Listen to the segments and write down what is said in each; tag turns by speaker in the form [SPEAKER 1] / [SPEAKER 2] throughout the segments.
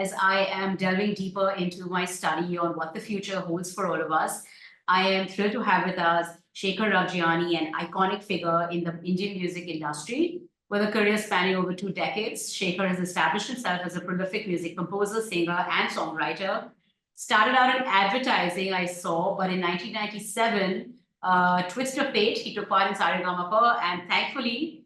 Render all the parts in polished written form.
[SPEAKER 1] as I am delving deeper into my study on what the future holds for all of us, I am thrilled to have with us Shekhar Ravjiani, an iconic figure in the Indian music industry. With a career spanning over 2 decades, Shekhar has established himself as a prolific music composer, singer, and songwriter. Started out in advertising, I saw, but in 1997, twist of fate, he took part in Saregama, and thankfully,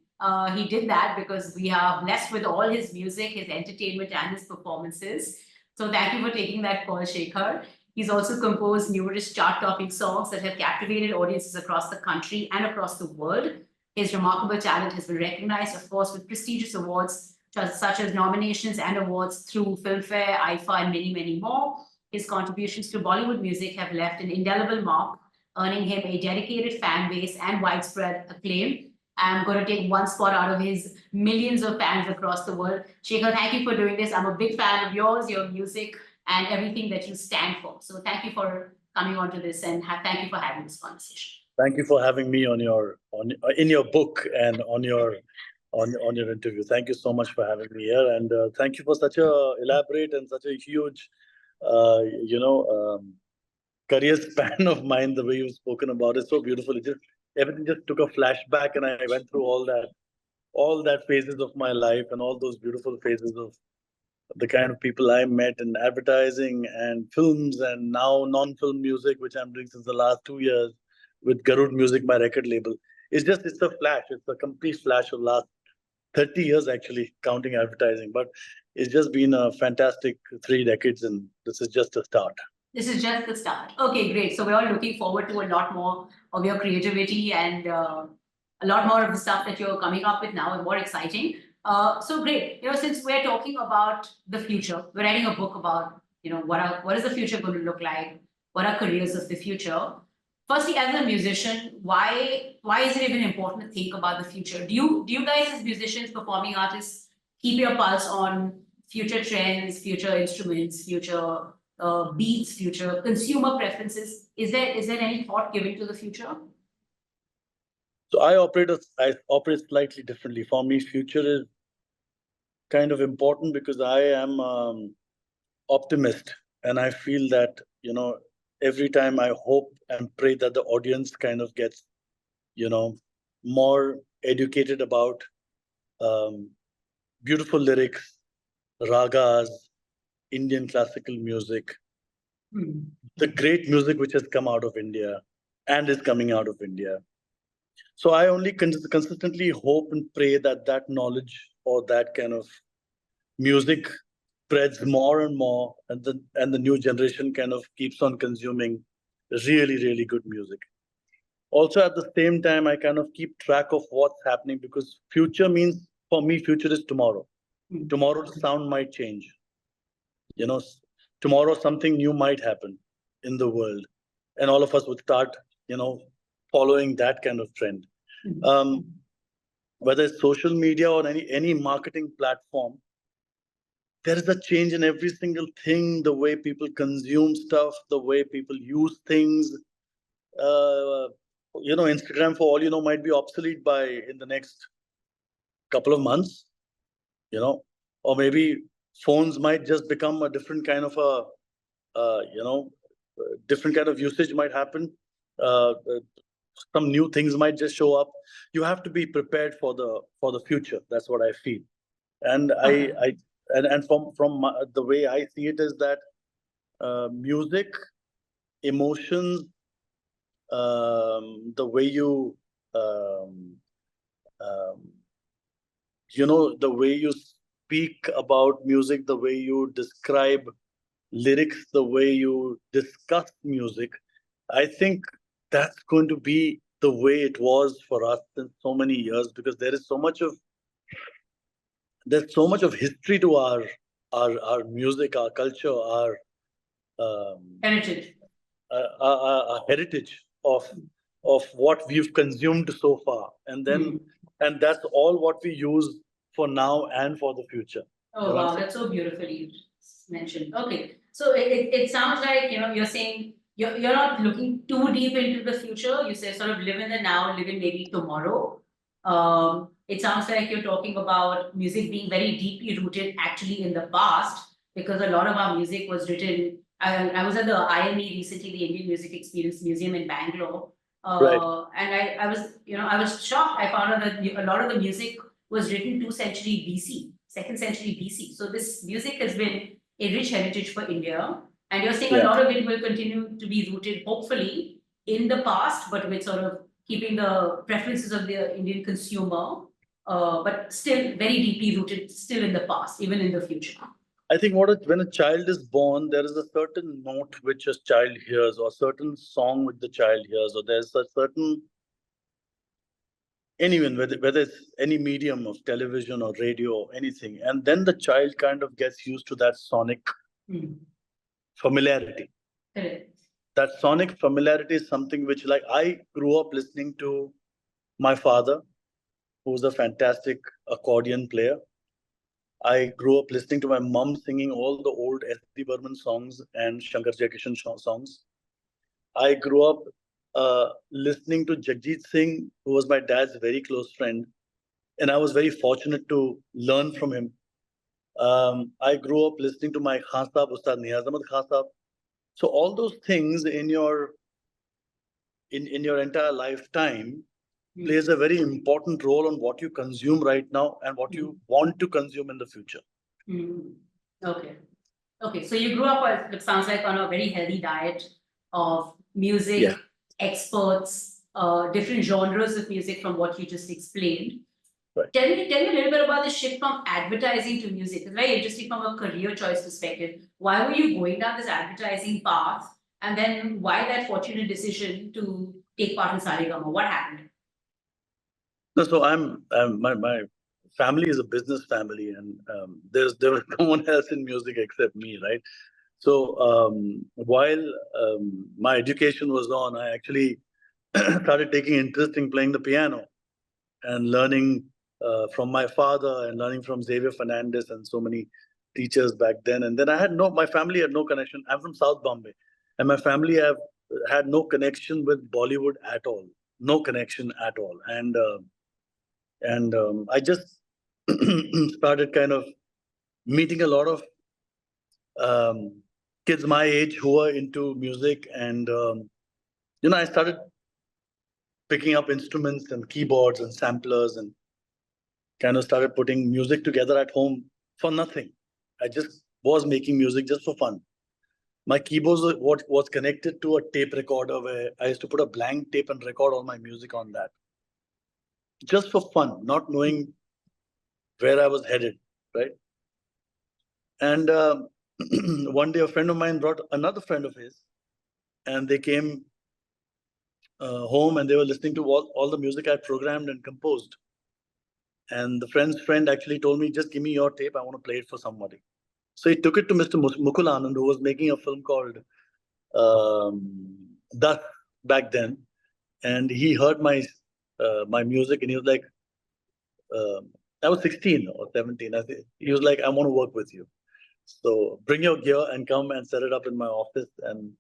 [SPEAKER 1] he did that because we are blessed with all his music, his entertainment, and his performances. So thank you for taking that call, Shekhar. He's also composed numerous chart-topping songs that have captivated audiences across the country and across the world. His remarkable talent has been recognized, of course, with prestigious awards such as nominations and awards through Filmfare, IFA, and many, many more. His contributions to Bollywood music have left an indelible mark, earning him a dedicated fan base and widespread acclaim. I'm going to take one spot out of his millions of fans across the world. Shekhar, thank you for doing this. I'm a big fan of yours, your music, and everything that you stand for. So thank you for coming on to this, and thank you for having this conversation.
[SPEAKER 2] Thank you for having me on in your book and on your interview. Thank you so much for having me here, and thank you for such a elaborate and such a huge, career span of mine. The way you've spoken about it, so beautiful. Everything just took a flashback, and I went through all that phases of my life and all those beautiful phases of the kind of people I met in advertising and films, and now non-film music, which I'm doing since the last 2 years with Garud Music, my record label. It's a flash. It's a complete flash of last 30 years, actually, counting advertising. But it's just been a fantastic 3 decades, and this is just a start.
[SPEAKER 1] This is just the start. Okay, great. So we're all looking forward to a lot more of your creativity and a lot more of the stuff that you're coming up with now, and more exciting. So great. Since we're talking about the future, we're writing a book about, what is the future going to look like? What are careers of the future? Firstly, as a musician, why is it even important to think about the future? Do you guys as musicians, performing artists, keep your pulse on future trends, future instruments, future beats, future consumer preferences? Is there any thought given to the future?
[SPEAKER 2] So I operate slightly differently. For me, future is kind of important because I am optimist, and I feel that every time I hope and pray that the audience kind of gets more educated about beautiful lyrics, ragas, Indian classical music, the great music which has come out of India and is coming out of India. So I only consistently hope and pray that knowledge or that kind of music spreads more and more, and the new generation kind of keeps on consuming really, really good music. Also, at the same time, I kind of keep track of what's happening, because future means, for me, future is tomorrow. Tomorrow, the sound might change. Tomorrow something new might happen in the world, and all of us would start, following that kind of trend. Whether it's social media or any marketing platform, there is a change in every single thing, the way people consume stuff, the way people use things. Instagram, for all you know, might be obsolete in the next couple of months, or maybe phones might just become a different kind of different kind of usage might happen. Some new things might just show up. You have to be prepared for the future. That's what I feel. And from the way I see it is that music, emotions, the way you the way you speak about music, the way you describe lyrics, the way you discuss music, I think that's going to be the way it was for us in so many years, because there's so much of history to our music, our culture, our
[SPEAKER 1] heritage,
[SPEAKER 2] our heritage of what we've consumed so far, and that's all what we use for now and for the future.
[SPEAKER 1] Oh wow, that's so beautifully mentioned. Okay, so it sounds like you're saying you're not looking too deep into the future. You say sort of live in the now, live in maybe tomorrow. It sounds like you're talking about music being very deeply rooted actually in the past, because a lot of our music was written. I was at the IME recently, the Indian Music Experience Museum in Bangalore. And I was, I was shocked. I found out that a lot of the music was written 2nd century BC, 2nd century BC. So this music has been a rich heritage for India. And you're saying a lot of it will continue to be rooted, hopefully, in the past, but with sort of keeping the preferences of the Indian consumer, but still very deeply rooted, still in the past, even in the future.
[SPEAKER 2] I think when a child is born, there is a certain note which a child hears, or a certain song which the child hears, or there's a certain, anyone, whether it's any medium of television or radio or anything, and then the child kind of gets used to that sonic familiarity.
[SPEAKER 1] Correct.
[SPEAKER 2] That sonic familiarity is something which, like, I grew up listening to my father, who's a fantastic accordion player. I grew up listening to my mom singing all the old S.D. Burman songs and Shankar Jaikishan songs. I grew up listening to Jagjit Singh, who was my dad's very close friend, and I was very fortunate to learn from him. I grew up listening to my Khan Sahab, Ustad Niyaz Ahmad Khan Sahab. So all those things in your entire lifetime plays a very important role on what you consume right now and what you want to consume in the future.
[SPEAKER 1] Okay. Okay. So you grew up, it sounds like, on a very healthy diet of music, experts, different genres of music from what you just explained.
[SPEAKER 2] Right.
[SPEAKER 1] Tell me a little bit about the shift from advertising to music. It's very interesting from a career choice perspective. Why were you going down this advertising path? And then why that fortunate decision to take part in Saregama? What happened?
[SPEAKER 2] No, so my family is a business family, and there was no one else in music except me, right? So while my education was on, I actually started taking interest in playing the piano and learning from my father and learning from Xavier Fernandez and so many teachers back then. And then my family had no connection. I'm from South Bombay, and my family had no connection with Bollywood at all, no connection at all. And I just started kind of meeting a lot of kids my age who were into music, and I started picking up instruments and keyboards and samplers, and kind of started putting music together at home for nothing. I just was making music just for fun. My keyboard was connected to a tape recorder where I used to put a blank tape and record all my music on that, just for fun, not knowing where I was headed, right? And one day a friend of mine brought another friend of his, and they came home and they were listening to all the music I programmed and composed. And the friend's friend actually told me, just give me your tape, I want to play it for somebody. So he took it to Mr. Mukul Anand, who was making a film called Dusk back then. And he heard my music, and he was like, I was 16 or 17. He was like, I want to work with you. So bring your gear and come and set it up in my office. And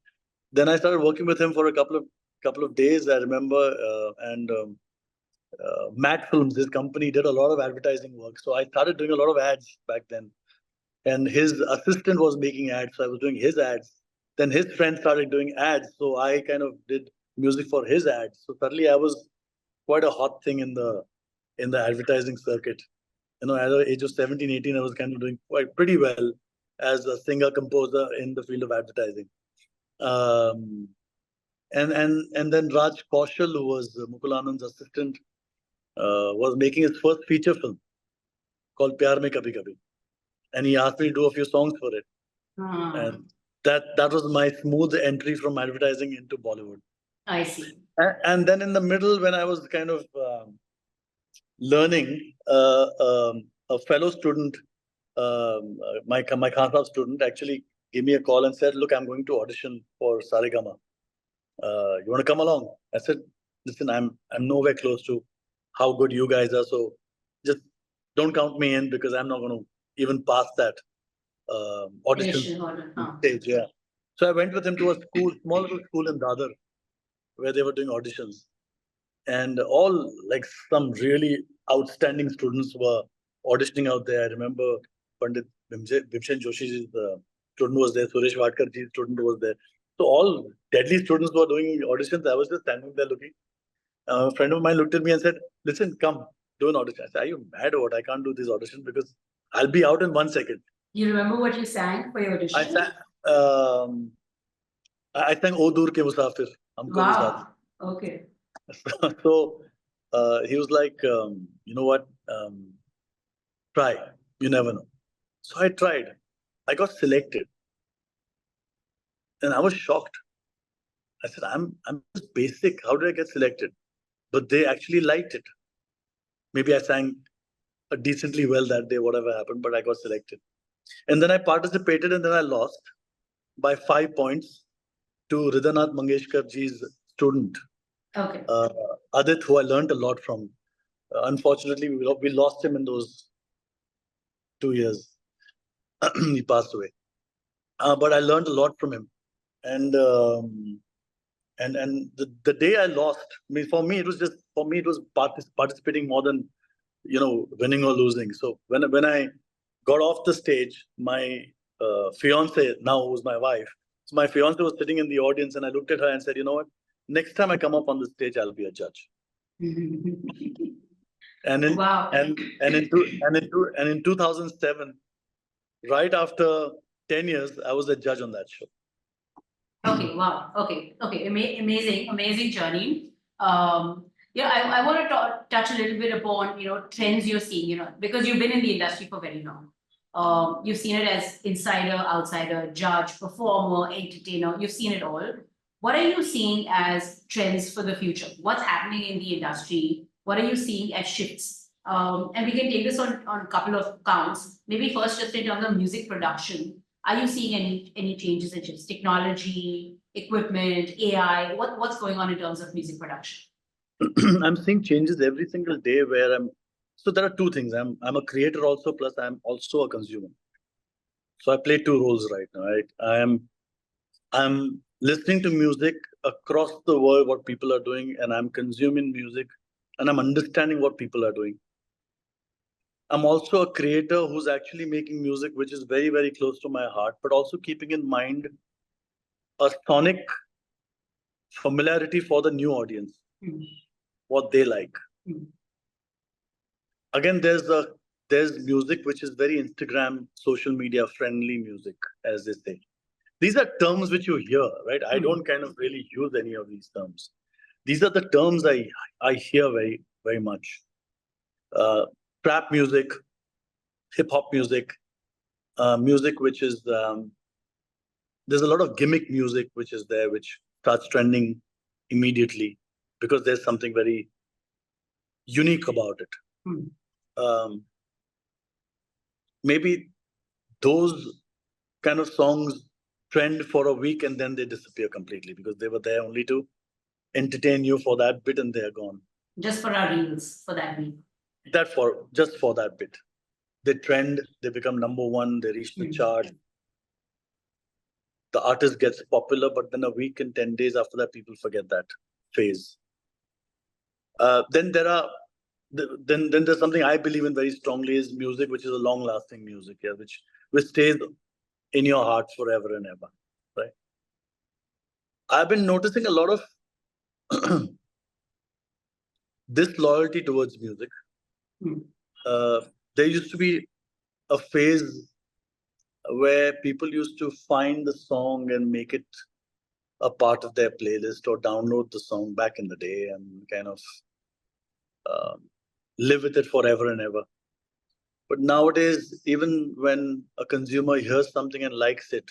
[SPEAKER 2] then I started working with him for a couple of days, I remember. Matt Films, his company, did a lot of advertising work. So I started doing a lot of ads back then. And his assistant was making ads, so I was doing his ads. Then his friend started doing ads, so I kind of did music for his ads. So suddenly I was quite a hot thing in the advertising circuit. At the age of 17, 18, I was kind of doing pretty well as a singer composer in the field of advertising. And then Raj Kaushal, who was Mukul Anand's assistant, was making his first feature film called Pyar Mein Kabhi Kabhi. And he asked me to do a few songs for it. And that was my smooth entry from advertising into Bollywood.
[SPEAKER 1] I see.
[SPEAKER 2] And then in the middle, when I was kind of learning, a fellow student, my Khan Sahab student, actually gave me a call and said, look, I'm going to audition for Saregama. You want to come along? I said, listen, I'm nowhere close to how good you guys are, so just don't count me in, because I'm not going to even pass that audition stage. Yeah. So I went with him to a small little school in Dadar, where they were doing auditions. And all some really outstanding students were auditioning out there. I remember Pandit Bhimshen Joshi's student was there, Suresh Vadkarji's student was there. So all deadly students were doing auditions. I was just standing there looking. A friend of mine looked at me and said, "Listen, come, do an audition." I said, "Are you mad or what? I can't do this audition because I'll be out in 1 second."
[SPEAKER 1] You remember what you sang for your audition?
[SPEAKER 2] I sang "O Dur Ke Musafir." Humko Bhi Saath.
[SPEAKER 1] Wow. Okay.
[SPEAKER 2] So he was like, you know what? Try. You never know. So I tried. I got selected, and I was shocked. I said, I'm just basic. How did I get selected?" But they actually liked it. Maybe I sang decently well that day, whatever happened, but I got selected. And then I participated, and then I lost by 5 points to Ridhanath Mangeshkar ji's student,
[SPEAKER 1] Okay.
[SPEAKER 2] Adit, who I learned a lot from. Unfortunately, we lost him in those 2 years. He passed away. But I learned a lot from him. And the day I lost, I mean, for me, it was participating more than, winning or losing. So when I got off the stage, my fiance, now who's my wife, so my fiance was sitting in the audience, and I looked at her and said, "You know what? Next time I come up on the stage, I'll be a judge." And in
[SPEAKER 1] Wow.
[SPEAKER 2] and in 2007, right after 10 years, I was a judge on that show.
[SPEAKER 1] Okay, wow. Okay. Amazing journey. Yeah, I want to touch a little bit upon, trends you're seeing, because you've been in the industry for very long. You've seen it as insider, outsider, judge, performer, entertainer. You've seen it all. What are you seeing as trends for the future? What's happening in the industry? What are you seeing as shifts? And we can take this on a couple of counts. Maybe first, just in terms of music production. Are you seeing any changes in just technology, equipment, AI? What's going on in terms of music production?
[SPEAKER 2] I'm seeing changes every single day so there are two things. I'm a creator also, plus I'm also a consumer. So I play two roles right now, right? I'm listening to music across the world, what people are doing, and I'm consuming music and I'm understanding what people are doing. I'm also a creator who's actually making music, which is very, very close to my heart, but also keeping in mind a sonic familiarity for the new audience, what they like. Again, there's music which is very Instagram, social media friendly music, as they say. These are terms which you hear, right? I don't kind of really use any of these terms. These are the terms I hear very, very much. Trap music, hip hop music, music which is there's a lot of gimmick music which is there, which starts trending immediately because there's something very unique about it. Maybe those kind of songs trend for a week and then they disappear completely because they were there only to entertain you for that bit and they're gone.
[SPEAKER 1] Just for our reels for that week.
[SPEAKER 2] Just for that bit. They trend, they become number one, they reach the chart. The artist gets popular, but then a week and 10 days after that, people forget that phase. Then there's something I believe in very strongly is music, which is a long-lasting music, yeah, which stays in your heart forever and ever, right? I've been noticing a lot of disloyalty towards music. There used to be a phase where people used to find the song and make it a part of their playlist or download the song back in the day and kind of live with it forever and ever. But nowadays, even when a consumer hears something and likes it,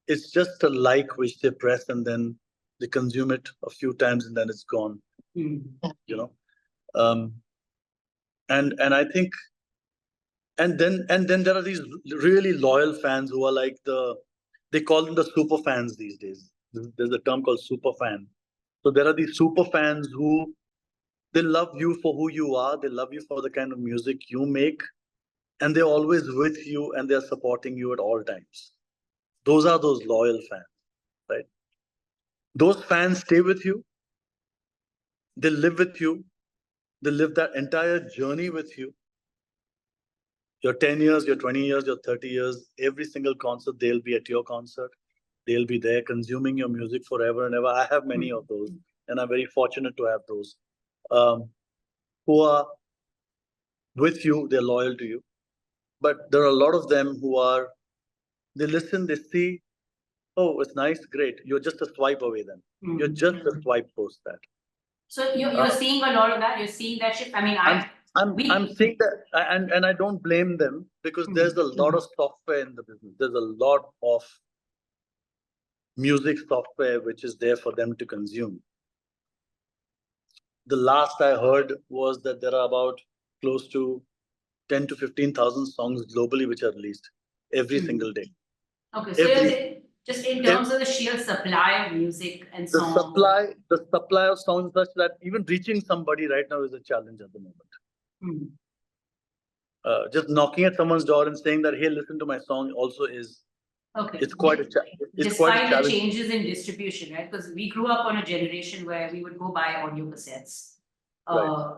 [SPEAKER 2] it's just a like which they press and then they consume it a few times and then it's gone. And I think, and then there are these really loyal fans who are like they call them the super fans these days. There's a term called super fan. So there are these super fans who they love you for who you are. They love you for the kind of music you make. And they're always with you and they're supporting you at all times. Those are those loyal fans, right? Those fans stay with you. They live with you. They live that entire journey with you. your 10 years, your 20 years, your 30 years, every single concert, they'll be at your concert. They'll be there consuming your music forever and ever. I have many of those, and I'm very fortunate to have those who are with you, they're loyal to you. But there are a lot of them who are, they listen, they see, oh, it's nice, great. You're just a swipe away then. You're just a swipe post that.
[SPEAKER 1] So you're seeing a lot of that. You're seeing that shift. I mean,
[SPEAKER 2] I'm seeing that, and I don't blame them because there's a lot of software in the business. There's a lot of music software which is there for them to consume. The last I heard was that there are about close to 10 to 15,000 songs globally which are released every single day.
[SPEAKER 1] Okay, so you're saying just in terms of the sheer supply of music and songs.
[SPEAKER 2] The supply of songs such that even reaching somebody right now is a challenge at the moment. Just knocking at someone's door and saying that, hey, listen to my song also is, it's quite a challenge.
[SPEAKER 1] Despite the changes in distribution, right? Because we grew up on a generation where we would go buy audio cassettes,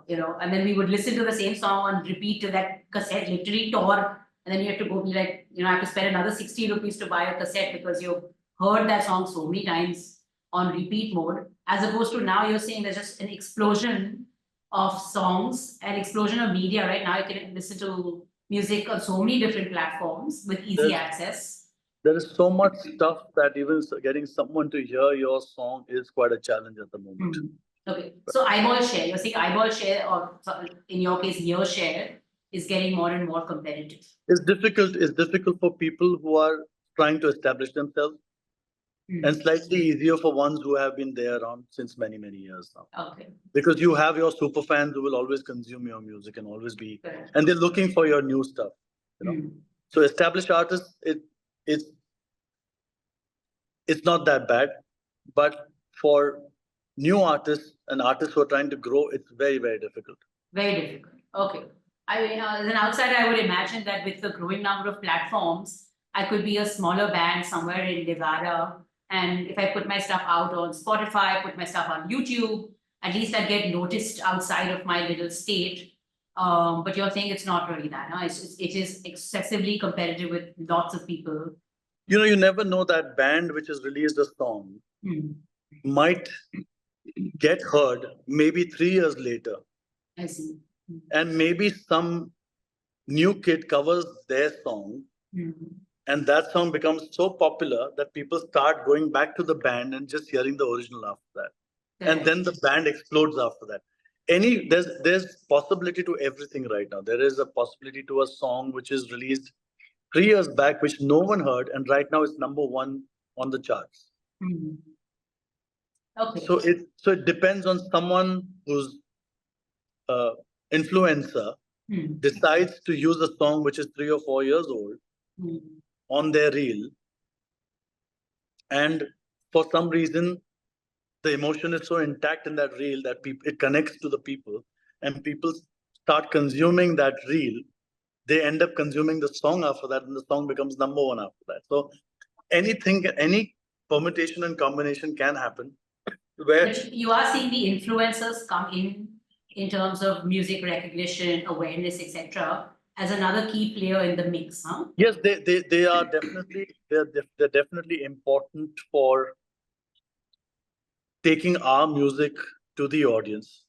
[SPEAKER 1] you know, and then we would listen to the same song on repeat till that cassette literally tore. And then you have to go be like, you know, I have to spend another 60 rupees to buy a cassette because you've heard that song so many times on repeat mode. As opposed to now you're saying there's just an explosion of songs and explosion of media. Right now you can listen to music on so many different platforms with easy access.
[SPEAKER 2] There is so much stuff that even getting someone to hear your song is quite a challenge at the moment.
[SPEAKER 1] Okay, so eyeball share, you're saying eyeball share, or in your case, ear share is getting more and more competitive.
[SPEAKER 2] It's difficult for people who are trying to establish themselves, and slightly easier for ones who have been there around since many, many years now.
[SPEAKER 1] Okay.
[SPEAKER 2] Because you have your super fans who will always consume your music and always be, and they're looking for your new stuff. You know? So established artists, it's not that bad, but for new artists and artists who are trying to grow, it's very, very difficult.
[SPEAKER 1] Very difficult. Okay. I mean, as an outsider, I would imagine that with the growing number of platforms, I could be a smaller band somewhere in Nevada. And if I put my stuff out on Spotify, put my stuff on YouTube, at least I get noticed outside of my little state. But you're saying it's not really that. No? It is excessively competitive with lots of people.
[SPEAKER 2] You know, you never know that band which has released a song might get heard maybe 3 years later.
[SPEAKER 1] I see.
[SPEAKER 2] And maybe some new kid covers their song, and that song becomes so popular that people start going back to the band and just hearing the original after that. And then the band explodes after that. There's possibility to everything right now. There is a possibility to a song which is released 3 years back, which no one heard, and right now it's #1 on the charts.
[SPEAKER 1] Okay.
[SPEAKER 2] So it depends on someone who's influencer decides to use a song which is 3 or 4 years old on their reel, and for some reason the emotion is so intact in that reel that it connects to the people, and people start consuming that reel. They end up consuming the song after that, and the song becomes #1 after that. So any permutation and combination can happen.
[SPEAKER 1] But you are seeing the influencers come in terms of music recognition, awareness, etc., as another key player in the mix, huh?
[SPEAKER 2] Yes, they are definitely they're definitely important for taking our music to the audience.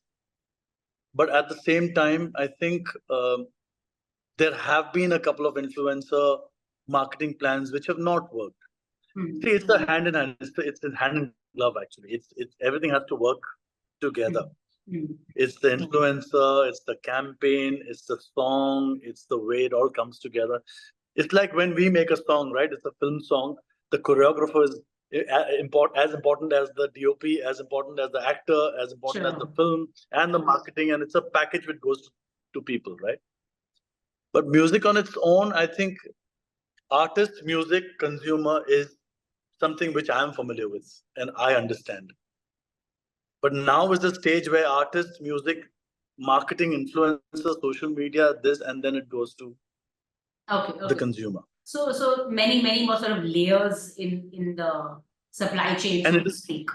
[SPEAKER 2] But at the same time, I think there have been a couple of influencer marketing plans which have not worked. See, it's a hand in hand. It's a hand in glove actually. It's everything has to work together. It's the influencer, it's the campaign, it's the song, it's the way it all comes together. It's like when we make a song, right? It's a film song. The choreographer is as important as the DOP, as important as the actor, as important as the film and the marketing, and it's a package which goes to people, right? But music on its own, I think artist, music, consumer is something which I am familiar with and I understand. But now is the stage where artists, music, marketing, influencers, social media, this, and then it goes to the consumer.
[SPEAKER 1] So many more sort of layers in the supply chain, so to speak.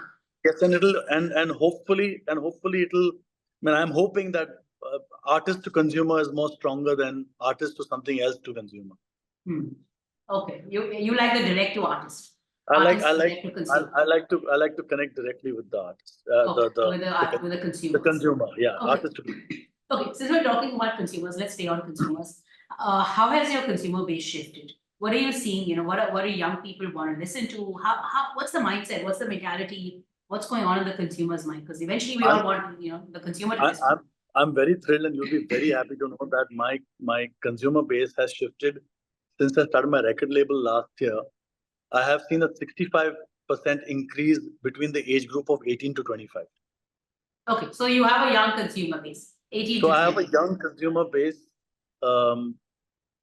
[SPEAKER 2] Yes, and hopefully it'll. I mean, I'm hoping that artist to consumer is more stronger than artist to something else to consumer.
[SPEAKER 1] Okay, you like the direct to artist.
[SPEAKER 2] I like to connect directly with the artist,
[SPEAKER 1] with the consumers.
[SPEAKER 2] The consumer, yeah,
[SPEAKER 1] okay.
[SPEAKER 2] Artist to consumer.
[SPEAKER 1] Okay, since we're talking about consumers, let's stay on consumers. How has your consumer base shifted? What are you seeing? You know, what do young people want to listen to? What's the mindset? What's the mentality? What's going on in the consumer's mind? Because eventually we all want, you know, the consumer to listen.
[SPEAKER 2] I'm very thrilled, and you'll be very happy to know that my consumer base has shifted since I started my record label last year. I have seen a 65% increase between the age group of 18 to 25.
[SPEAKER 1] Okay, so you have a young consumer base, 18
[SPEAKER 2] so
[SPEAKER 1] to 25.
[SPEAKER 2] I have a young consumer base,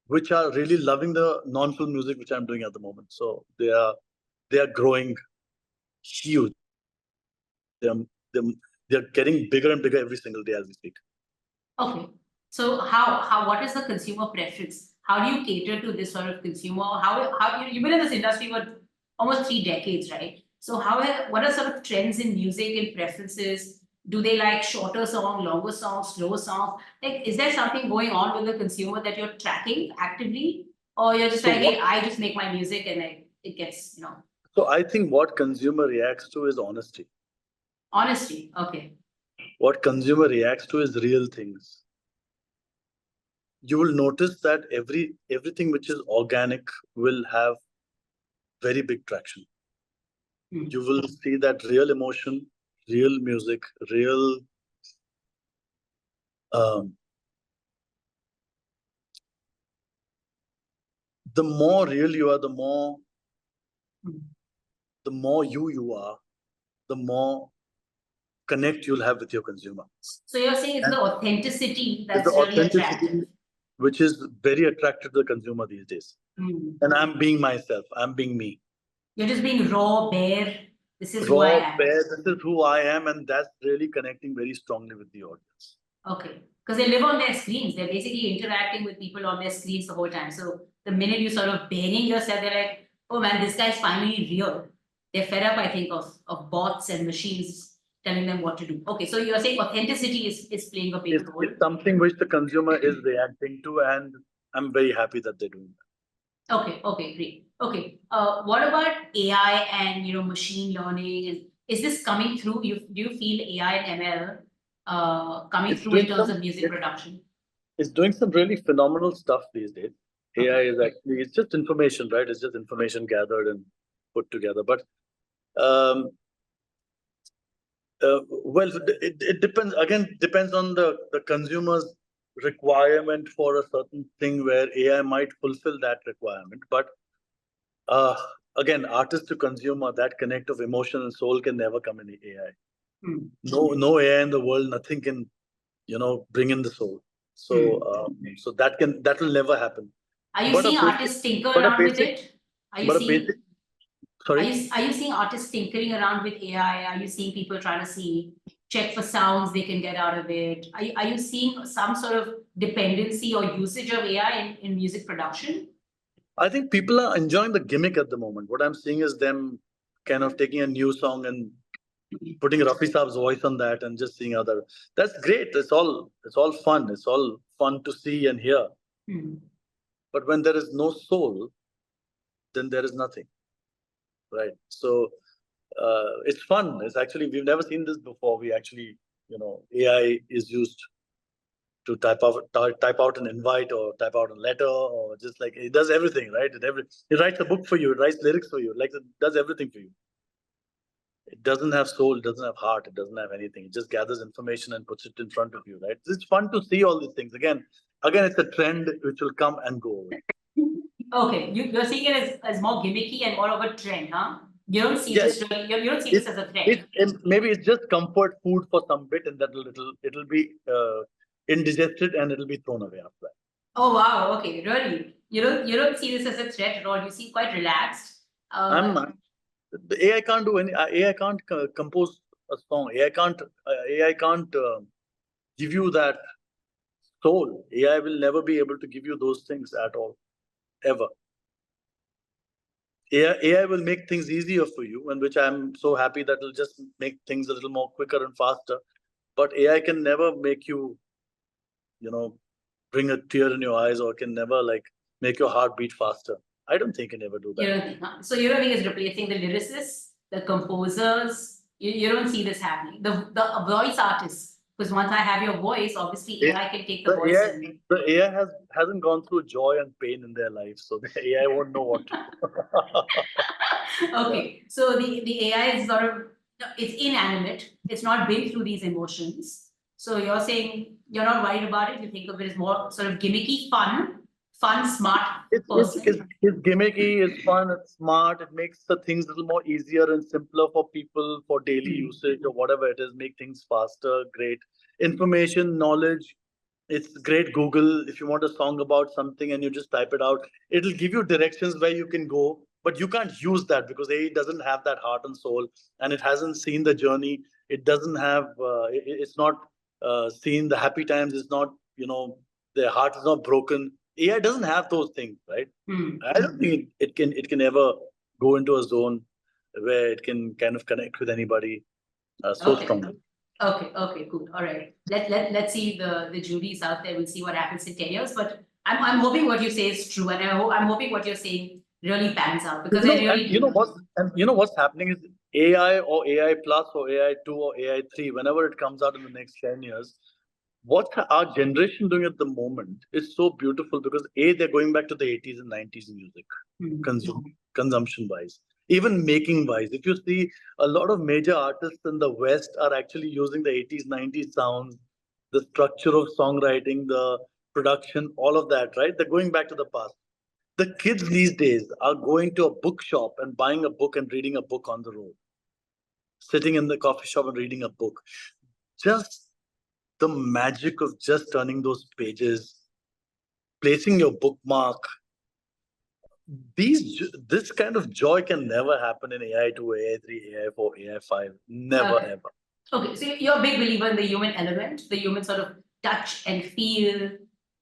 [SPEAKER 2] which are really loving the non-film music which I'm doing at the moment. So they are growing huge. They're getting bigger and bigger every single day as we speak.
[SPEAKER 1] Okay. So what is the consumer preference? How do you cater to this sort of consumer? How you've been in this industry for almost 3 decades, right? So what are sort of trends in music and preferences? Do they like shorter song, longer songs, slower songs? Like, is there something going on with the consumer that you're tracking actively? Or you're just hey, I just make my music and it gets, you know.
[SPEAKER 2] So I think what consumer reacts to is honesty.
[SPEAKER 1] Honesty, okay.
[SPEAKER 2] What consumer reacts to is real things. You will notice that everything which is organic will have very big traction. You will see that real emotion, real music, real the more real you are, the more you are, the more connect you'll have with your consumer.
[SPEAKER 1] So you're saying it's the authenticity that's really attractive.
[SPEAKER 2] Which is very attractive to the consumer these days. And I'm being myself. I'm being me.
[SPEAKER 1] You're just being raw, bare. This is
[SPEAKER 2] who I am. This is who I am, and that's really connecting very strongly with the audience.
[SPEAKER 1] Okay, because they live on their screens. They're basically interacting with people on their screens the whole time. So the minute you sort of bearing yourself, they're like, oh man, this guy's finally real. They're fed up, I think, of bots and machines telling them what to do. Okay, so you're saying authenticity is playing a big role.
[SPEAKER 2] It's something which the consumer is reacting to, and I'm very happy that they're doing that.
[SPEAKER 1] Okay, great. Okay, what about AI and machine learning? Is this coming through? Do you feel AI and ML coming through in terms of music production?
[SPEAKER 2] It's doing some really phenomenal stuff these days. AI is actually, it's just information, right? It's just information gathered and put together. But well, it depends. Again, depends on the consumer's requirement for a certain thing where AI might fulfill that requirement. But again, artist to consumer, that connect of emotion and soul can never come in AI. No AI in the world, nothing can, bring in the soul. So so that will never happen.
[SPEAKER 1] Are you seeing artists tinker around with it? Are you seeing?
[SPEAKER 2] Sorry?
[SPEAKER 1] Are you seeing artists tinkering around with AI? Are you seeing people trying to check for sounds they can get out of it? Are you seeing some sort of dependency or usage of AI in music production?
[SPEAKER 2] I think people are enjoying the gimmick at the moment. What I'm seeing is them kind of taking a new song and putting Rafi Saab's voice on that and just seeing other. That's great. It's all fun. It's all fun to see and hear. But when there is no soul, then there is nothing. Right. So it's fun. It's actually, we've never seen this before. We actually, AI is used to type out an invite or type out a letter, or just like it does everything, right? It writes a book for you, it writes lyrics for you, like it does everything for you. It doesn't have soul, it doesn't have heart, it doesn't have anything. It just gathers information and puts it in front of you, right? It's fun to see all these things. Again, it's a trend which will come and go away.
[SPEAKER 1] Okay, you're seeing it as more gimmicky and more of a trend, huh? You don't see this you don't see this as a trend.
[SPEAKER 2] Maybe it's just comfort food for some bit, and that it'll be indigested and it'll be thrown away after that.
[SPEAKER 1] Oh wow, okay, really? You don't see this as a threat at all. You seem quite relaxed.
[SPEAKER 2] The AI can't do any. AI can't compose a song. AI can't give you that soul. AI will never be able to give you those things at all, ever. AI will make things easier for you, and which I'm so happy that it'll just make things a little more quicker and faster. But AI can never make you bring a tear in your eyes or can never like make your heart beat faster. I don't think it ever do that.
[SPEAKER 1] You don't think, huh? So you don't think it's replacing the lyricists, the composers? You don't see this happening. The voice artists, because once I have your voice, obviously AI can take the voice.
[SPEAKER 2] The AI hasn't gone through joy and pain in their life, so the AI won't know what to do.
[SPEAKER 1] Okay, so the AI is sort of, it's inanimate. It's not built through these emotions. So you're saying you're not worried about it. You think of it as more sort of gimmicky, fun, smart person.
[SPEAKER 2] It's gimmicky, it's fun, it's smart. It makes the things a little more easier and simpler for people for daily usage or whatever it is. Make things faster, great information, knowledge. It's great Google. If you want a song about something and you just type it out, it'll give you directions where you can go. But you can't use that because it doesn't have that heart and soul, and it hasn't seen the journey. It doesn't have. It's not seen the happy times. It's not. Their heart is not broken. AI doesn't have those things, right? I don't think it can ever go into a zone where it can kind of connect with anybody strongly.
[SPEAKER 1] Okay, cool. All right. Let's see the jury's out there. We'll see what happens in 10 years. But I'm hoping what you say is true, and I'm hoping what you're saying really pans out because
[SPEAKER 2] what's happening is AI or AI plus or AI 2 or AI 3, whenever it comes out in the next 10 years, what our generation doing at the moment is so beautiful because they're going back to the 80s and 90s music, consumption wise, even making wise. If you see, a lot of major artists in the West are actually using the 80s, 90s sounds, the structure of songwriting, the production, all of that, right? They're going back to the past. The kids these days are going to a bookshop and buying a book and reading a book on the road, sitting in the coffee shop and reading a book. Just the magic of just turning those pages, placing your bookmark. This kind of joy can never happen in AI 2, AI 3, AI 4, AI 5. Never, ever.
[SPEAKER 1] Okay, so you're a big believer in the human element, the human sort of touch and feel.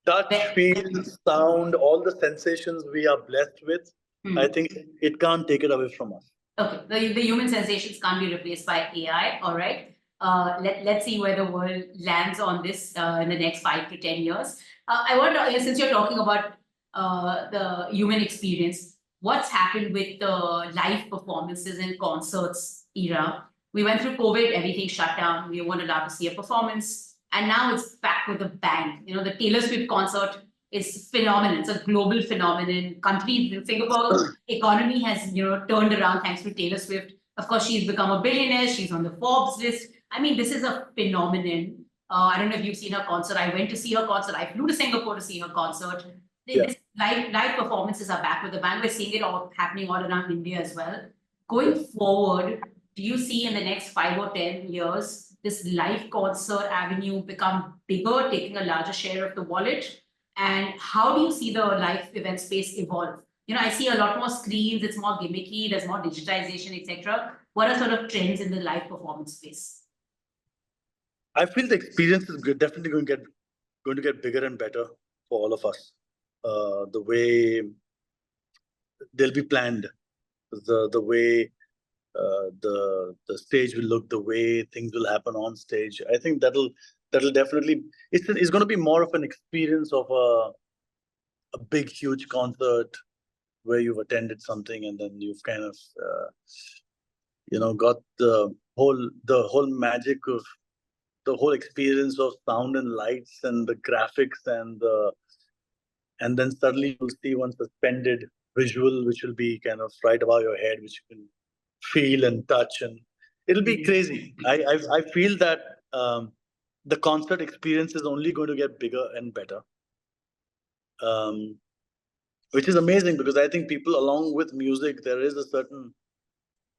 [SPEAKER 2] Touch, feel, sound, all the sensations we are blessed with. I think it can't take it away from us.
[SPEAKER 1] Okay, the human sensations can't be replaced by AI. All right. Let's see where the world lands on this in the next 5 to 10 years. I wonder, since you're talking about the human experience, what's happened with the live performances and concerts era? We went through COVID, everything shut down. We weren't allowed to see a performance. And now it's back with a bang. The Taylor Swift concert is phenomenal. It's a global phenomenon. Singapore economy has, turned around thanks to Taylor Swift. Of course, she's become a billionaire. She's on the Forbes list. I mean, this is a phenomenon. I don't know if you've seen her concert. I went to see her concert. I flew to Singapore to see her concert. This live performances are back with the band. We're seeing it all happening all around India as well. Going forward, do you see in the next 5 or 10 years this live concert avenue become bigger, taking a larger share of the wallet? And how do you see the live event space evolve? I see a lot more screens, it's more gimmicky, there's more digitization, etc. What are sort of trends in the live performance space?
[SPEAKER 2] I feel the experience is definitely going to get bigger and better for all of us. The way they'll be planned, the way the stage will look, the way things will happen on stage. I think that'll definitely, it's going to be more of an experience of a big, huge concert where you've attended something and then you've kind of, got the whole magic of the whole experience of sound and lights and the graphics and then suddenly you'll see one suspended visual, which will be kind of right above your head, which you can feel and touch, and it'll be crazy. I feel that the concert experience is only going to get bigger and better, which is amazing because I think people, along with music, there is a certain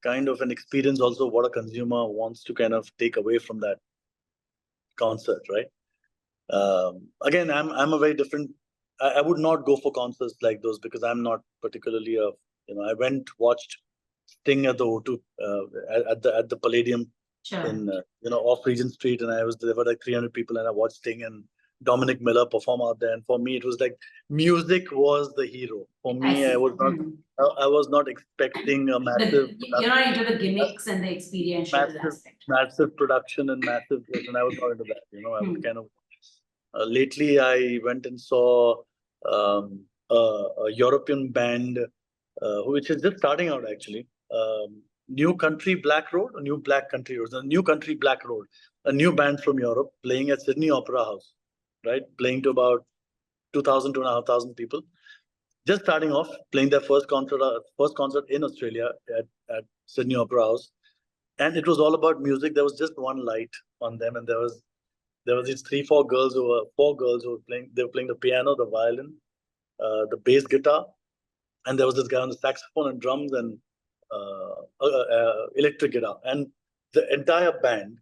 [SPEAKER 2] kind of an experience also what a consumer wants to kind of take away from that concert, right? Again, I'm a very different. I would not go for concerts like those because I'm not particularly I watched Sting at the O2 at the Palladium in off Regent Street, and there were like 300 people, and I watched Sting and Dominic Miller perform out there, and for me it was like music was the hero. For me, I was not expecting a massive.
[SPEAKER 1] You're not into the gimmicks and the experiential aspect.
[SPEAKER 2] Massive production and massive, and I was not into that. I would kind of Lately, I went and saw a European band, which is just starting out actually. New Country Black Road, a New Black Country Road, a New Country Black Road, a new band from Europe playing at Sydney Opera House, right? Playing to about 2,000, 2,500 people. Just starting off, playing their first concert in Australia at Sydney Opera House. And it was all about music. There was just one light on them, and there was these four girls who were playing. They were playing the piano, the violin, the bass guitar, and there was this guy on the saxophone and drums and electric guitar, and the entire band,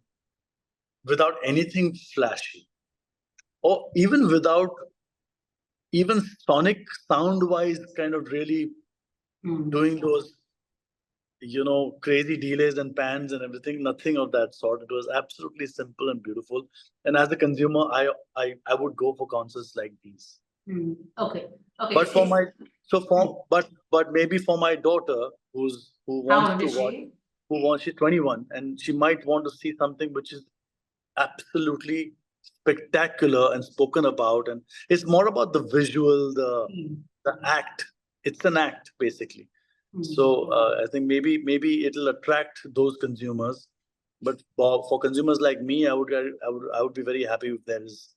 [SPEAKER 2] without anything flashy, or even without even sonic sound wise, kind of really doing those crazy delays and pans and everything. Nothing of that sort. It was absolutely simple and beautiful. And as a consumer, I would go for concerts like these.
[SPEAKER 1] Okay.
[SPEAKER 2] But for my but maybe for my daughter who wants to watch, she's 21, and she might want to see something which is absolutely spectacular and spoken about, and it's more about the visual, the act. It's an act basically. So I think maybe it'll attract those consumers, but for consumers like me, I would be very happy if there is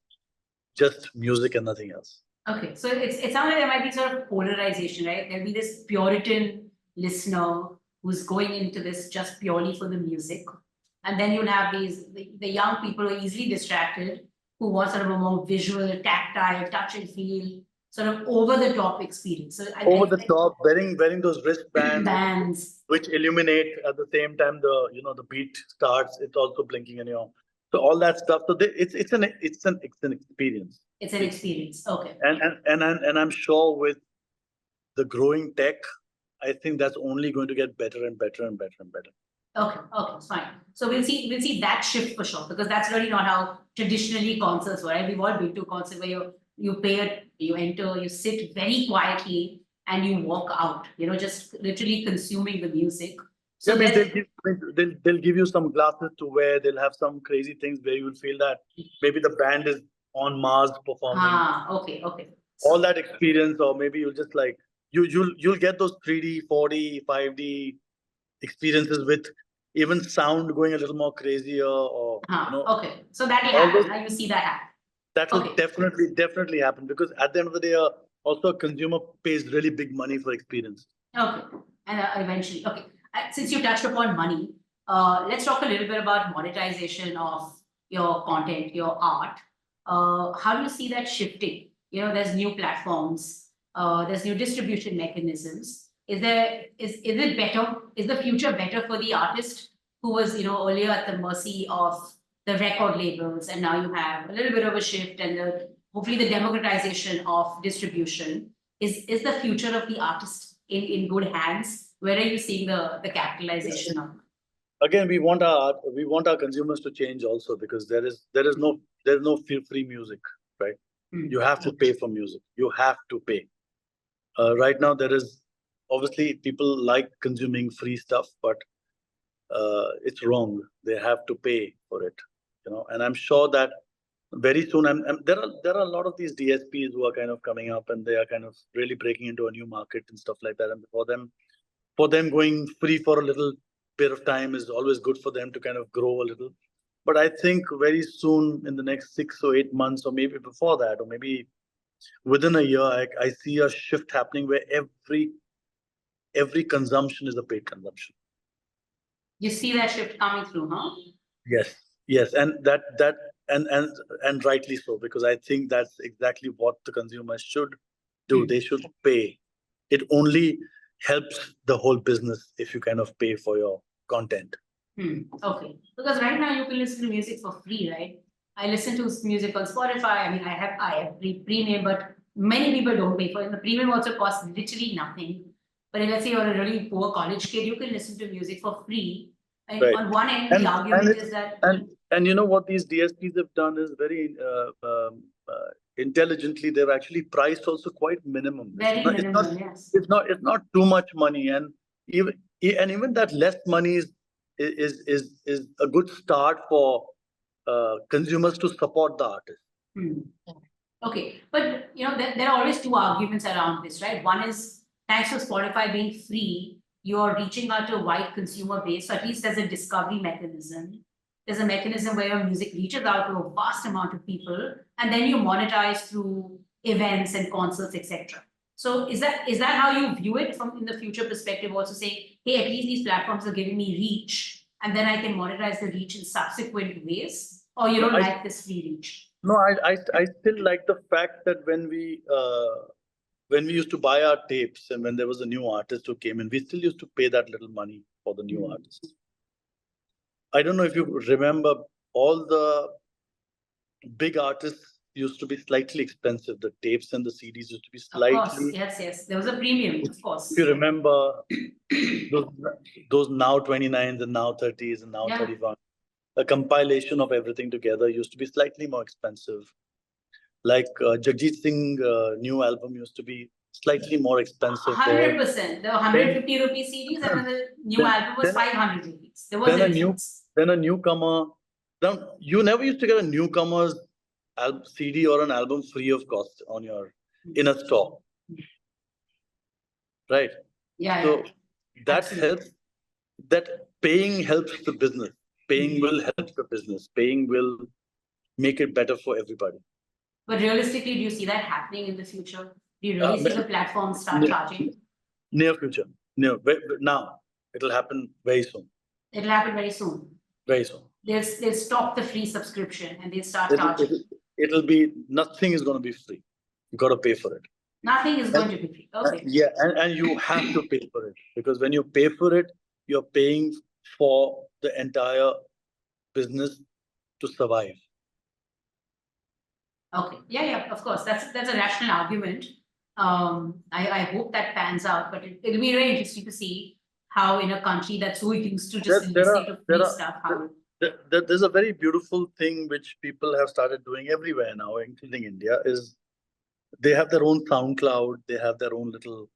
[SPEAKER 2] just music and nothing else.
[SPEAKER 1] Okay, so it sounds like there might be sort of polarization, right? There'll be this Puritan listener who's going into this just purely for the music, and then you'll have the young people who are easily distracted, who want sort of a more visual, tactile, touch and feel, sort of over-the-top experience. So
[SPEAKER 2] top, wearing those wristbands, which illuminate at the same time the beat starts. It's also blinking, so all that stuff. So it's an experience.
[SPEAKER 1] It's an experience. Okay.
[SPEAKER 2] And I'm sure with the growing tech, I think that's only going to get better and better and better and better.
[SPEAKER 1] Okay, fine. So we'll see that shift for sure, because that's really not how traditionally concerts were. Right? We've all been to a concert where you pay, you enter, you sit very quietly, and you walk out. Just literally consuming the music. So
[SPEAKER 2] they'll give you some glasses to wear. They'll have some crazy things where you will feel that maybe the band is on Mars performing.
[SPEAKER 1] Okay.
[SPEAKER 2] So, all that experience, or maybe you'll just like you'll get those 3D, 4D, 5D experiences with even sound going a little more crazier, or
[SPEAKER 1] okay. So that will happen. You see that happen.
[SPEAKER 2] That will definitely happen, because at the end of the day, also a consumer pays really big money for experience.
[SPEAKER 1] Okay, and eventually, okay. Since you touched upon money, let's talk a little bit about monetization of your content, your art. How do you see that shifting? There's new platforms, there's new distribution mechanisms. Is it better? Is the future better for the artist who was, earlier at the mercy of the record labels, and now you have a little bit of a shift, and hopefully the democratization of distribution? Is the future of the artist in good hands? Where are you seeing the capitalization of?
[SPEAKER 2] Again, we want our consumers to change also, because there is no free music, right? You have to pay for music. You have to pay. Right now, there is obviously people like consuming free stuff, but it's wrong. They have to pay for it, And I'm sure that very soon, there are a lot of these DSPs who are kind of coming up, and they are kind of really breaking into a new market and stuff like that. And for them going free for a little bit of time is always good for them to kind of grow a little. But I think very soon, in the next 6 or 8 months, or maybe before that, or maybe within a year, I see a shift happening where every consumption is a paid consumption.
[SPEAKER 1] You see that shift coming through, huh?
[SPEAKER 2] Yes, and that and rightly so, because I think that's exactly what the consumers should do. They should pay. It only helps the whole business if you kind of pay for your content.
[SPEAKER 1] Okay, because right now you can listen to music for free, right? I listen to music on Spotify. I mean, I have premium, but many people don't pay for it. The premium also costs literally nothing. But let's say you're a really poor college kid, you can listen to music for free. And right. On one end, the argument is that...
[SPEAKER 2] And what these DSPs have done is very intelligently. They've actually priced also quite minimum.
[SPEAKER 1] Very minimum, yes.
[SPEAKER 2] It's not too much money, and even that less money is a good start for consumers to support the artist.
[SPEAKER 1] Okay, but there are always two arguments around this, right? One is, thanks to Spotify being free, you're reaching out to a wide consumer base. So at least there's a discovery mechanism. There's a mechanism where your music reaches out to a vast amount of people, and then you monetize through events and concerts, etc. So is that how you view it from in the future perspective? Also saying, hey, at least these platforms are giving me reach, and then I can monetize the reach in subsequent ways, or you don't like this free reach?
[SPEAKER 2] No, I still like the fact that when we used to buy our tapes and when there was a new artist who came in, we still used to pay that little money for the new artist. I don't know if you remember, all the big artists used to be slightly expensive. The tapes and the CDs used to be slightly.
[SPEAKER 1] Of course, yes. There was a premium, of course.
[SPEAKER 2] If you remember, those now 29s and now 30s and now 31. A compilation of everything together used to be slightly more expensive. Like Jagjit Singh new album used to be slightly more expensive.
[SPEAKER 1] 100%. There were 150 rupee CDs, and the new album was 500 rupees. There was
[SPEAKER 2] a newcomer. You never used to get a newcomer's CD or an album free of cost on your in a store, right?
[SPEAKER 1] Yeah.
[SPEAKER 2] So that helps. That paying helps the business. Paying will help the business. Paying will make it better for everybody.
[SPEAKER 1] But realistically, do you see that happening in the future? Do you really see the platforms start charging?
[SPEAKER 2] Near future. Now. It'll happen very soon.
[SPEAKER 1] It'll happen very soon.
[SPEAKER 2] Very soon.
[SPEAKER 1] They'll stop the free subscription and they'll start charging.
[SPEAKER 2] It'll be, nothing is going to be free. You got to pay for it.
[SPEAKER 1] Nothing is going to be free. Okay.
[SPEAKER 2] Yeah, and you have to pay for it, because when you pay for it, you're paying for the entire business to survive.
[SPEAKER 1] Okay. Yeah, of course. That's a rational argument. I hope that pans out, but it'll be very interesting to see how in a country that's so used to just listening to free stuff,
[SPEAKER 2] there's a very beautiful thing which people have started doing everywhere now, including India, is they have their own SoundCloud, they have their own little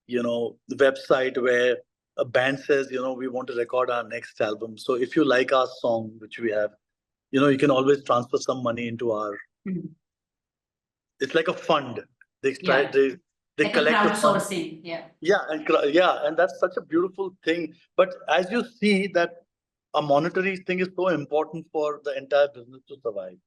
[SPEAKER 2] website where a band says, we want to record our next album. So if you like our song, which we have, you can always transfer some money into our. It's like a fund. They collect a fund. And that's such a beautiful thing. But as you see, that a monetary thing is so important for the entire business to survive.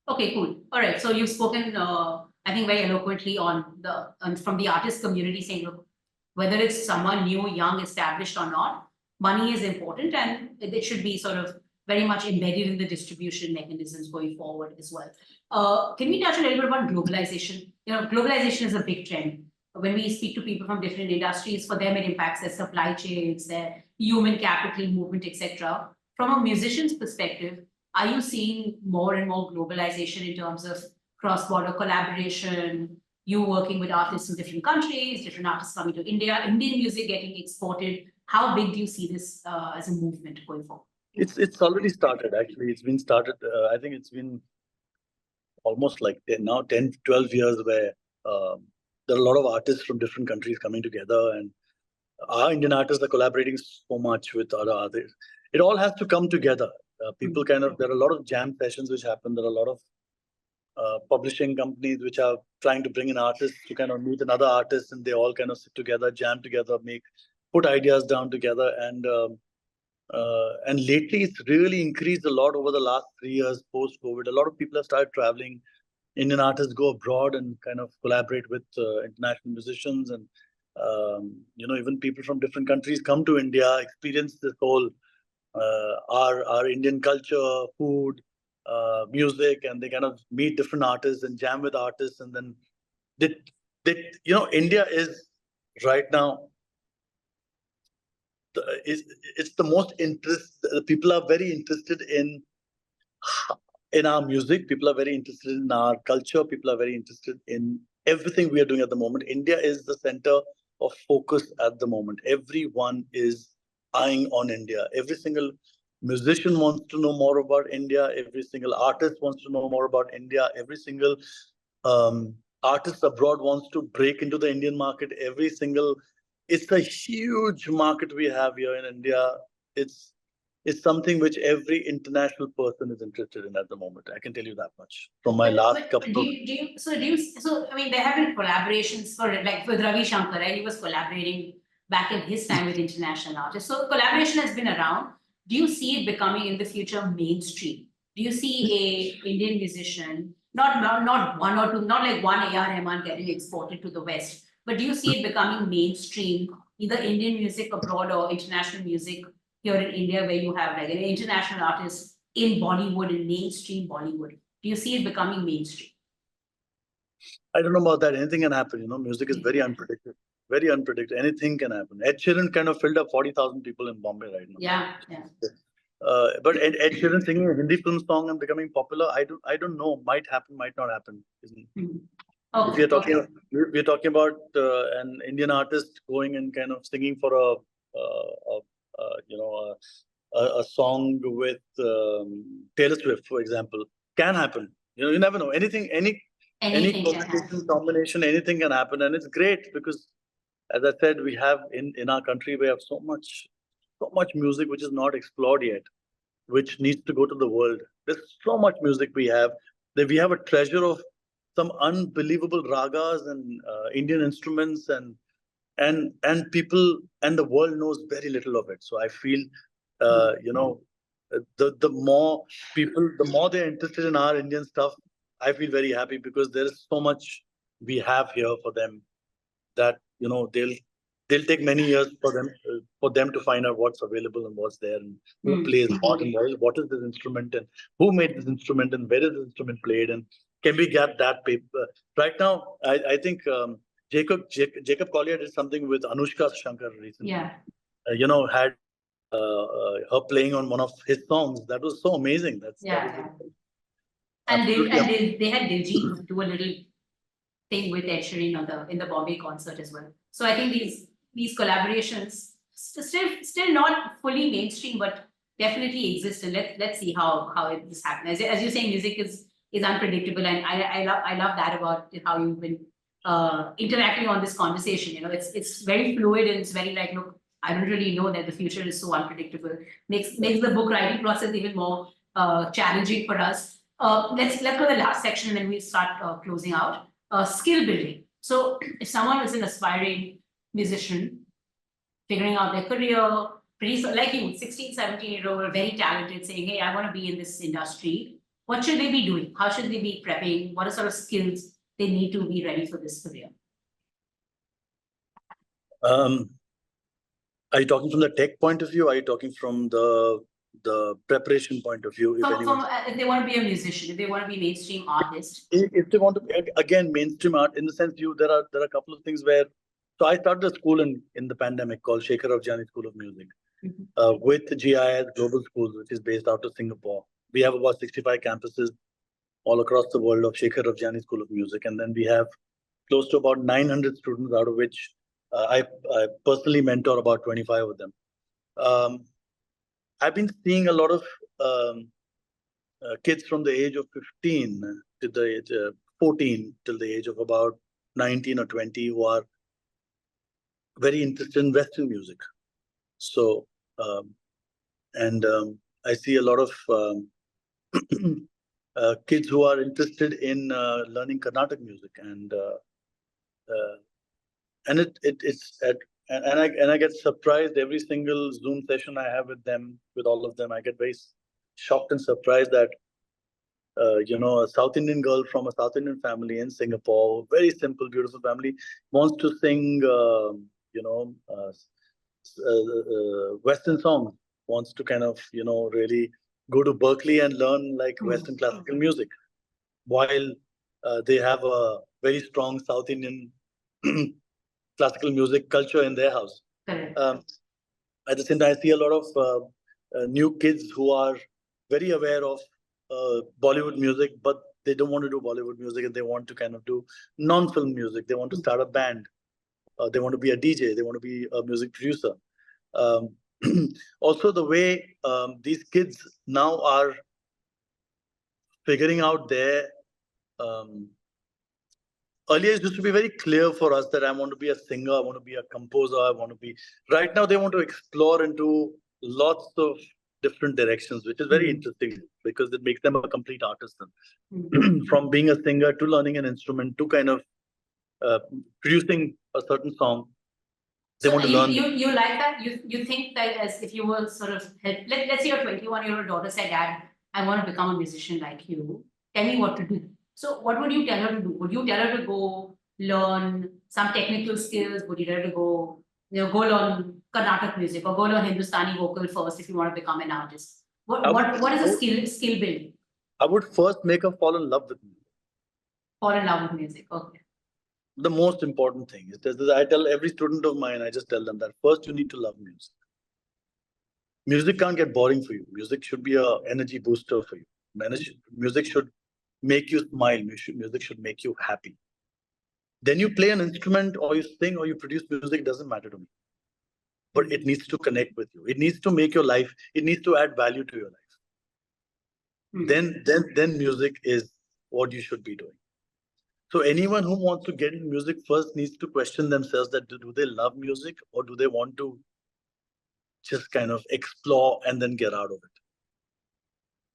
[SPEAKER 1] Okay, cool. All right. So you've spoken, I think, very eloquently from the artist community, saying, look, whether it's someone new, young, established or not, money is important, and it should be sort of very much embedded in the distribution mechanisms going forward as well. Can we touch a little bit about globalization? Globalization is a big trend. When we speak to people from different industries, for them it impacts their supply chains, their human capital movement, etc. From a musician's perspective, are you seeing more and more globalization in terms of cross-border collaboration, you working with artists in different countries, different artists coming to India, Indian music getting exported? How big do you see this as a movement going forward?
[SPEAKER 2] It's already started, actually. It's been started. I think it's been almost like now 10, 12 years where there are a lot of artists from different countries coming together, and our Indian artists are collaborating so much with other artists. It all has to come together. People there are a lot of jam sessions which happen. There are a lot of publishing companies which are trying to bring in artists to kind of meet another artist, and they all kind of sit together, jam together, put ideas down together. And lately, it's really increased a lot over the last 3 years post-COVID. A lot of people have started traveling. Indian artists go abroad and kind of collaborate with international musicians, and even people from different countries come to India, experience this whole our Indian culture, food, music, and they kind of meet different artists and jam with artists, and then India is right now. It's the most people are very interested in our music. People are very interested in our culture. People are very interested in everything we are doing at the moment. India is the center of focus at the moment. Everyone is eyeing on India. Every single musician wants to know more about India. Every single artist wants to know more about India. Every single artist abroad wants to break into the Indian market. It's a huge market we have here in India. is something which every international person is interested in at the moment. I can tell you that much from my last couple of.
[SPEAKER 1] So I mean, there have been collaborations for like with Ravi Shankar, right? He was collaborating back in his time with international artists. So collaboration has been around. Do you see it becoming in the future mainstream? Do you see a Indian musician, not one or two, not like one A.R. Rahman getting exported to the West, but do you see it becoming mainstream, either Indian music abroad or international music here in India, where you have like an international artist in Bollywood, in mainstream Bollywood? Do you see it becoming mainstream?
[SPEAKER 2] I don't know about that. Anything can happen. You know, music is very unpredictable. Very unpredictable. Anything can happen. Ed Sheeran kind of filled up 40,000 people in Bombay right now.
[SPEAKER 1] Yeah.
[SPEAKER 2] But Ed Sheeran singing a Hindi film song and becoming popular, I don't know. Might happen, might not happen.
[SPEAKER 1] Okay,
[SPEAKER 2] if we're talking about an Indian artist going and kind of singing for a song with Taylor Swift, for example, can happen. You know, you never know. Any combination, anything can happen, and it's great because, as I said, we have in our country we have so much music which is not explored yet, which needs to go to the world. There's so much music we have that we have a treasure of some unbelievable ragas and Indian instruments and people and the world knows very little of it. So I feel, the more people, the more they're interested in our Indian stuff, I feel very happy because there is so much we have here for them that they'll take many years for them to find out what's available and what's there and who plays what and what is this instrument and who made this instrument and where is this instrument played and can we get that paper right now. I think Jacob Collier did something with Anushka Shankar recently. Had her playing on one of his songs. That was so amazing.
[SPEAKER 1] And they had Diljit do a little thing with Ed Sheeran in the Bombay concert as well. So I think these collaborations still not fully mainstream, but definitely exist. And let's see how this happens. As you say, music is unpredictable, and I love that about how you've been interacting on this conversation. You know, it's very fluid and it's very like, look, I don't really know that the future is so unpredictable. Makes the book writing process even more challenging for us. Let's go to the last section and then we'll start closing out. Skill building. So if someone is an aspiring musician, figuring out their career, pretty like you, 16, 17-year-old, very talented, saying, hey, I want to be in this industry. What should they be doing? How should they be prepping? What are sort of skills they need to be ready for this career?
[SPEAKER 2] Are you talking from the tech point of view? Or are you talking from the preparation point of view?
[SPEAKER 1] If they want to be a musician, if they want to be mainstream artist.
[SPEAKER 2] If they want to be, again, mainstream art, in the sense there are a couple of things where, so I started a school in the pandemic called Shekhar Ravjiani School of Music with GIIS Global Schools, which is based out of Singapore. We have about 65 campuses all across the world of Shekhar Ravjiani School of Music. And then we have close to about 900 students, out of which I personally mentor about 25 of them. I've been seeing a lot of kids from the age of 15 to the age 14 till the age of about 19 or 20 who are very interested in Western music. So, I see a lot of kids who are interested in learning Carnatic music, and I get surprised every single Zoom session I have with all of them. I get very shocked and surprised that a South Indian girl from a South Indian family in Singapore, very simple, beautiful family, wants to sing Western songs, wants to kind of really go to Berkeley and learn like Western classical music, while they have a very strong South Indian classical music culture in their house. At the same time, I see a lot of new kids who are very aware of Bollywood music, but they don't want to do Bollywood music and they want to kind of do non-film music. They want to start a band. They want to be a DJ. They want to be a music producer. Also, the way these kids now are figuring out their earlier, it used to be very clear for us that I want to be a singer, I want to be a composer, I want to be. Right now, they want to explore into lots of different directions, which is very interesting because it makes them a complete artist. From being a singer to learning an instrument to kind of producing a certain song. They want to learn.
[SPEAKER 1] You like that? You think that as if you were sort of let's say your 21-year-old daughter said, "Dad, I want to become a musician like you. Tell me what to do." So what would you tell her to do? Would you tell her to go learn some technical skills? Would you tell her to go, go learn Carnatic music or go learn Hindustani vocal first if you want to become an artist? What is a skill building?
[SPEAKER 2] I would first make her fall in love with music.
[SPEAKER 1] Fall in love with music. Okay.
[SPEAKER 2] The most important thing is that I tell every student of mine, I just tell them that first you need to love music. Music can't get boring for you. Music should be an energy booster for you. Music should make you smile. Music should make you happy. Then you play an instrument or you sing or you produce music, doesn't matter to me. But it needs to connect with you. It needs to make your life, it needs to add value to your life. Then music is what you should be doing. So anyone who wants to get into music first needs to question themselves that do they love music or do they want to just kind of explore and then get out of it?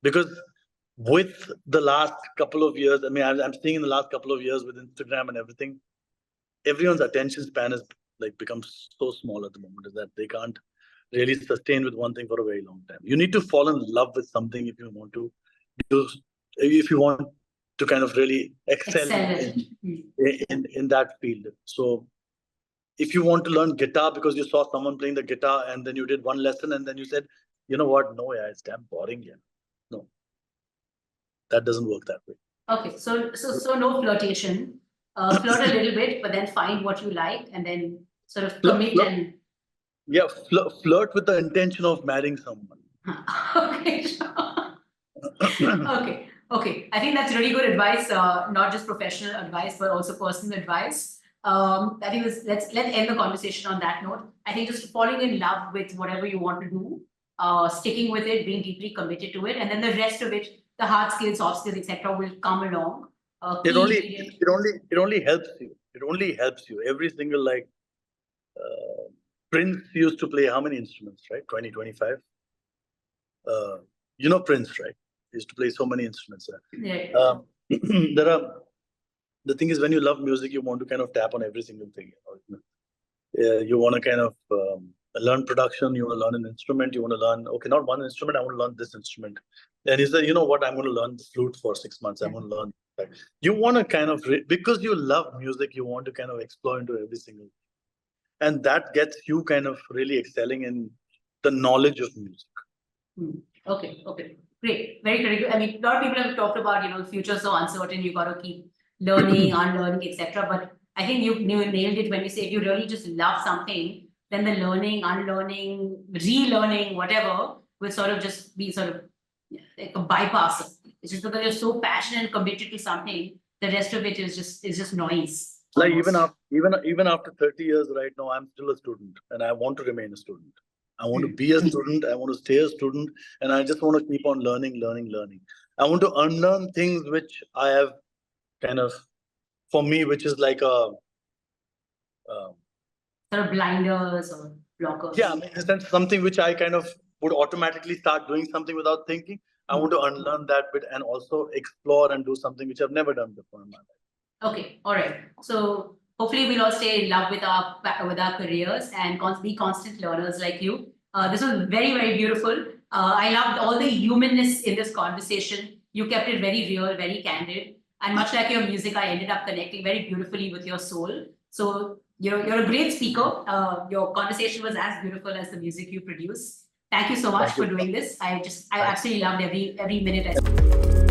[SPEAKER 2] Because with the last couple of years, I mean, I'm seeing in the last couple of years with Instagram and everything, everyone's attention span has become so small at the moment is that they can't really sustain with one thing for a very long time. You need to fall in love with something if you want to do, if you want to kind of really excel in that field. So if you want to learn guitar because you saw someone playing the guitar and then you did one lesson and then you said, you know what, no, yeah, it's damn boring. Yeah. No, that doesn't work that way.
[SPEAKER 1] Okay, so no flirtation. Flirt a little bit, but then find what you like and then sort of commit and...
[SPEAKER 2] Yeah, flirt with the intention of marrying someone.
[SPEAKER 1] Okay, sure. Okay. I think that's really good advice, not just professional advice, but also personal advice. I think let's end the conversation on that note. I think just falling in love with whatever you want to do, sticking with it, being deeply committed to it, and then the rest of it, the hard skills, soft skills, etc., will come along.
[SPEAKER 2] It only helps you. It only helps you. Every single Prince used to play how many instruments, right? 20, 25. You know Prince, right? He used to play so many instruments.
[SPEAKER 1] Yeah.
[SPEAKER 2] The thing is, when you love music, you want to kind of tap on every single thing. You want to kind of learn production. You want to learn an instrument. You want to learn, okay, not one instrument. I want to learn this instrument. And he said, you know what? I'm going to learn the flute for 6 months. I'm going to learn. You want to kind of, because you love music, you want to kind of explore into every single thing. And that gets you kind of really excelling in the knowledge of music.
[SPEAKER 1] Okay. Great. Very critical. I mean, a lot of people have talked about, the future is so uncertain. You've got to keep learning, unlearning, etc. But I think you nailed it when you say if you really just love something, then the learning, unlearning, relearning, whatever, will sort of just be sort of like a bypass. It's just because you're so passionate and committed to something, the rest of it is just noise.
[SPEAKER 2] Like even after 30 years right now, I'm still a student and I want to remain a student. I want to be a student. I want to stay a student, and I just want to keep on learning. I want to unlearn things which I have kind of, for me, which is like a
[SPEAKER 1] sort of blinders or blockers.
[SPEAKER 2] Yeah, I mean, it's something which I kind of would automatically start doing something without thinking. I want to unlearn that bit and also explore and do something which I've never done before in my life.
[SPEAKER 1] Okay, all right. So hopefully we'll all stay in love with our careers and be constant learners like you. This was very, very beautiful. I loved all the humanness in this conversation. You kept it very real, very candid. And much like your music, I ended up connecting very beautifully with your soul. So you're a great speaker. Your conversation was as beautiful as the music you produce. Thank you so much for doing this. I absolutely loved every minute.